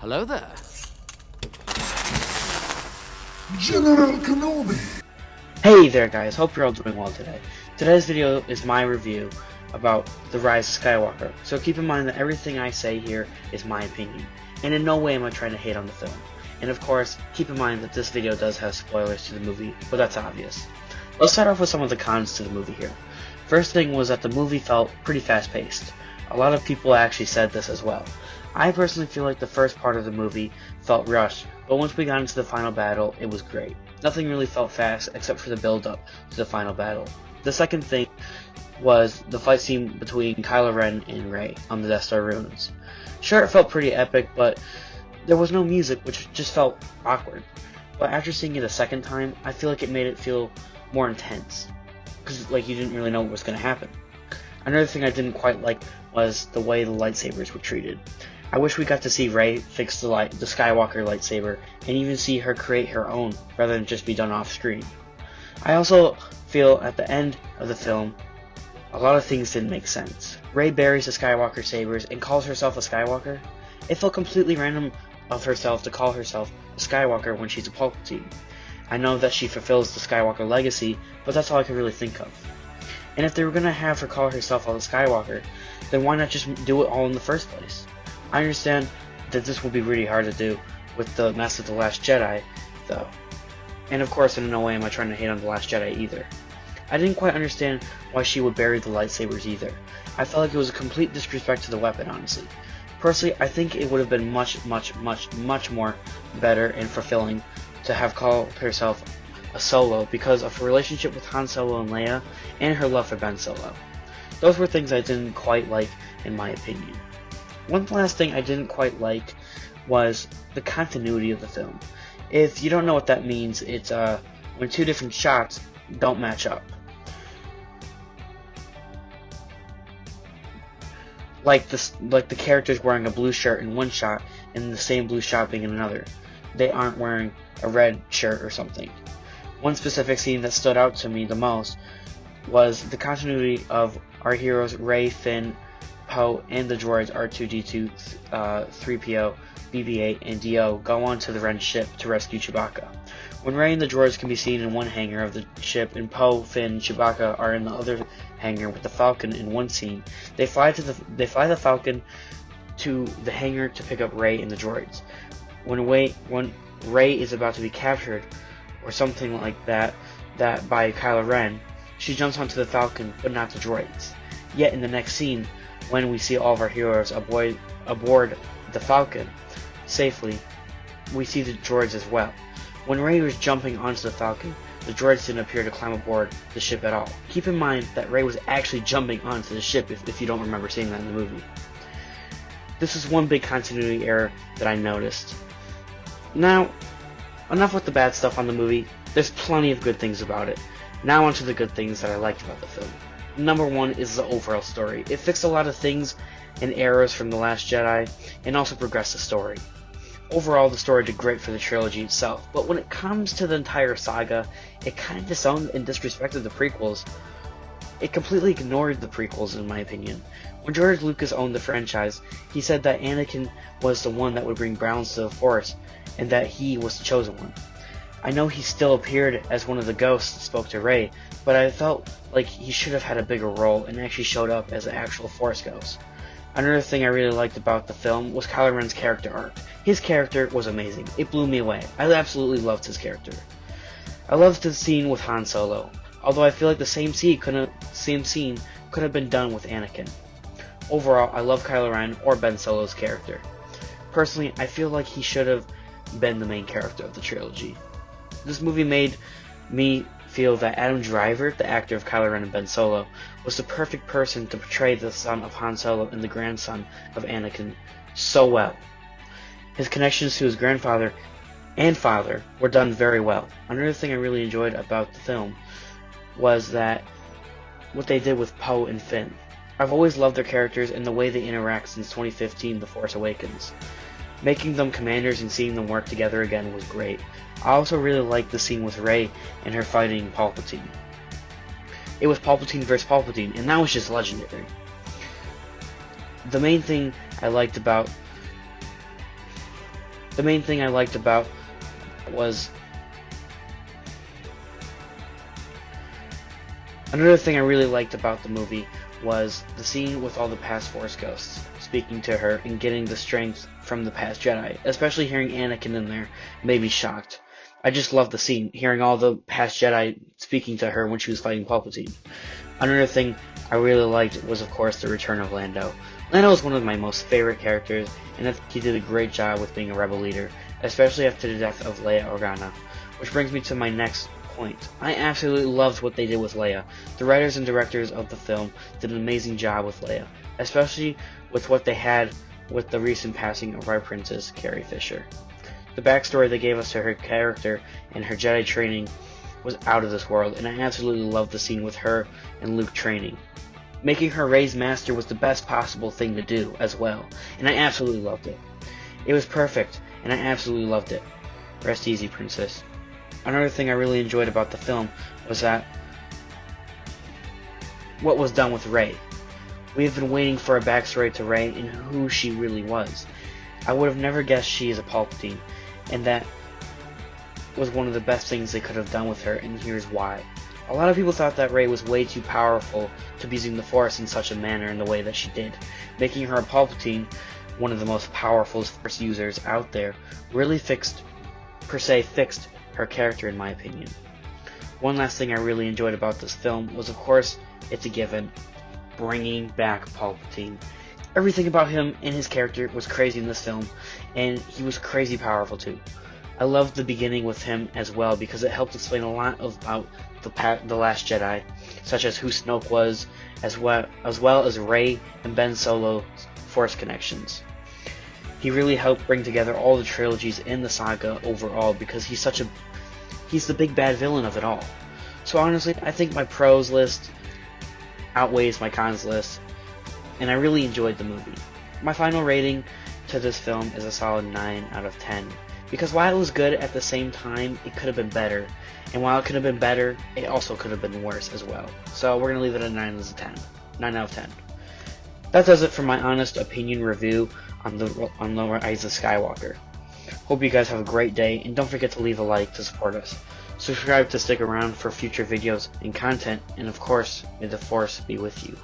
Hello there. General Kenobi! Hey there guys, hope you're all doing well today. Today's video is my review about the Rise of Skywalker, so keep in mind that everything I say here is my opinion, and in no way am I trying to hate on the film. And of course, keep in mind that this video does have spoilers to the movie, but that's obvious. Let's start off with some of the cons to the movie here. First thing was that the movie felt pretty fast paced. A lot of people actually said this as well. I personally feel like the first part of the movie felt rushed, but once we got into the final battle, it was great. Nothing really felt fast except for the build-up to the final battle. The second thing was the fight scene between Kylo Ren and Rey on the Death Star ruins. Sure, it felt pretty epic, but there was no music, which just felt awkward. But after seeing it a second time, I feel like it made it feel more intense, because like you didn't really know what was going to happen. Another thing I didn't quite like was the way the lightsabers were treated. I wish we got to see Rey fix the Skywalker lightsaber, and even see her create her own, rather than just be done off screen. I also feel at the end of the film, a lot of things didn't make sense. Rey buries the Skywalker sabers and calls herself a Skywalker. It felt completely random of herself to call herself a Skywalker when she's a Palpatine. I know that she fulfills the Skywalker legacy, but that's all I can really think of. And if they were going to have her call herself a Skywalker, then why not just do it all in the first place? I understand that this will be really hard to do with the mess of The Last Jedi, though. And of course, in no way am I trying to hate on The Last Jedi either. I didn't quite understand why she would bury the lightsabers either. I felt like it was a complete disrespect to the weapon, honestly. Personally, I think it would have been much more better and fulfilling to have called herself a Solo because of her relationship with Han Solo and Leia, and her love for Ben Solo. Those were things I didn't quite like, in my opinion. One last thing I didn't quite like was the continuity of the film. If you don't know what that means, it's when two different shots don't match up. Like the characters wearing a blue shirt in one shot and the same blue shot being in another. They aren't wearing a red shirt or something. One specific scene that stood out to me the most was the continuity of our heroes Rey, Finn, Poe, and the droids R2-D2, 3PO, BB-8, and D-O go onto the Ren'S ship to rescue Chewbacca. When Rey and the droids can be seen in one hangar of the ship, and Poe, Finn, and Chewbacca are in the other hangar with the Falcon in one scene, they fly the Falcon to the hangar to pick up Rey and the droids. When Rey is about to be captured, or something like that by Kylo Ren, she jumps onto the Falcon, but not the droids. Yet in the next scene, when we see all of our heroes aboard the Falcon safely, we see the droids as well. When Rey was jumping onto the Falcon, the droids didn't appear to climb aboard the ship at all. Keep in mind that Rey was actually jumping onto the ship if you don't remember seeing that in the movie. This is one big continuity error that I noticed. Now, enough with the bad stuff on the movie. There's plenty of good things about it. Now onto the good things that I liked about the film. Number one is the overall story. It fixed a lot of things and errors from The Last Jedi, and also progressed the story. Overall, the story did great for the trilogy itself, but when it comes to the entire saga, it kind of disowned and disrespected the prequels. It completely ignored the prequels, in my opinion. When George Lucas owned the franchise, he said that Anakin was the one that would bring balance to the Force, and that he was the chosen one. I know he still appeared as one of the ghosts that spoke to Rey, but I felt like he should have had a bigger role and actually showed up as an actual Force ghost. Another thing I really liked about the film was Kylo Ren's character arc. His character was amazing. It blew me away. I absolutely loved his character. I loved the scene with Han Solo, although I feel like the same scene could have been done with Anakin. Overall, I love Kylo Ren or Ben Solo's character. Personally, I feel like he should have been the main character of the trilogy. This movie made me feel that Adam Driver, the actor of Kylo Ren and Ben Solo, was the perfect person to portray the son of Han Solo and the grandson of Anakin so well. His connections to his grandfather and father were done very well. Another thing I really enjoyed about the film was that what they did with Poe and Finn. I've always loved their characters and the way they interact since 2015 The Force Awakens. Making them commanders and seeing them work together again was great. I also really liked the scene with Rey and her fighting Palpatine. It was Palpatine versus Palpatine, and that was just legendary. The main thing I liked about The main thing I liked about was Another thing I really liked about the movie was the scene with all the past Force ghosts speaking to her and getting the strength from the past Jedi. Especially hearing Anakin in there made me shocked. I just loved the scene, hearing all the past Jedi speaking to her when she was fighting Palpatine. Another thing I really liked was, of course, the return of Lando. Lando is one of my most favorite characters, and I think he did a great job with being a rebel leader, especially after the death of Leia Organa. Which brings me to my next point. I absolutely loved what they did with Leia. The writers and directors of the film did an amazing job with Leia, especially with what they had with the recent passing of our princess, Carrie Fisher. The backstory they gave us to her character and her Jedi training was out of this world, and I absolutely loved the scene with her and Luke training. Making her Rey's master was the best possible thing to do as well, and I absolutely loved it. It was perfect, and I absolutely loved it. Rest easy, princess. Another thing I really enjoyed about the film was that what was done with Rey. We have been waiting for a backstory to Rey and who she really was. I would have never guessed she is a Palpatine, and that was one of the best things they could have done with her, and here's why. A lot of people thought that Rey was way too powerful to be using the Force in such a manner in the way that she did. Making her a Palpatine, one of the most powerful Force users out there, really fixed her character, in my opinion. One last thing I really enjoyed about this film was, of course, it's a given, bringing back Palpatine. Everything about him and his character was crazy in this film, and he was crazy powerful too. I loved the beginning with him as well because it helped explain a lot about the Last Jedi, such as who Snoke was, as well as Rey and Ben Solo's Force connections. He really helped bring together all the trilogies in the saga overall because he's the big bad villain of it all. So honestly, I think my pros list outweighs my cons list, and I really enjoyed the movie. My final rating to this film is a solid 9 out of 10. Because while it was good, at the same time, it could have been better. And while it could have been better, it also could have been worse as well. So we're going to leave it at 9 out of 10. That does it for my honest opinion review on the Rise of Skywalker. Hope you guys have a great day, and don't forget to leave a like to support us. Subscribe to stick around for future videos and content, and of course, may the Force be with you.